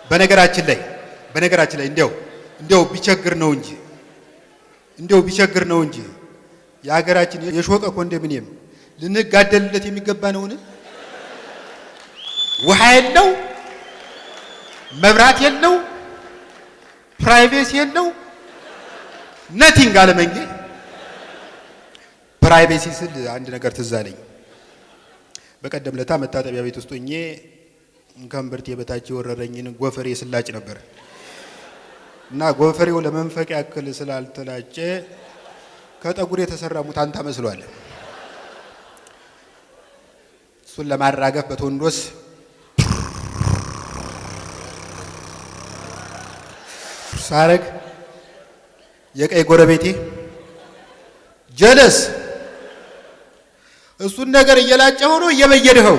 በነገራችን ላይ እንዲያው ቢቸግር ነው እንጂ የሀገራችን የሾቀ ኮንዶሚኒየም ልንጋደልለት የሚገባ ነውን? ውሃ የለው፣ መብራት የለው፣ ፕራይቬሲ የለው፣ ነቲንግ አለ መንጌ። ፕራይቬሲ ስል አንድ ነገር ትዝ አለኝ። በቀደም ለታ መታጠቢያ ቤት ውስጥ ሆኜ ከእምብርቴ በታች የወረረኝን ጎፈሬ ስላጭ ነበር እና ጎፈሬው ለመንፈቅ ያክል ስላልተላጨ ከጠጉር የተሰራ ሙታንታ መስሏል። እሱን ለማራገፍ በቶንዶስ ሳረግ የቀይ ጎረቤቴ ጀለስ እሱን ነገር እየላጨ ሆኖ እየበየድኸው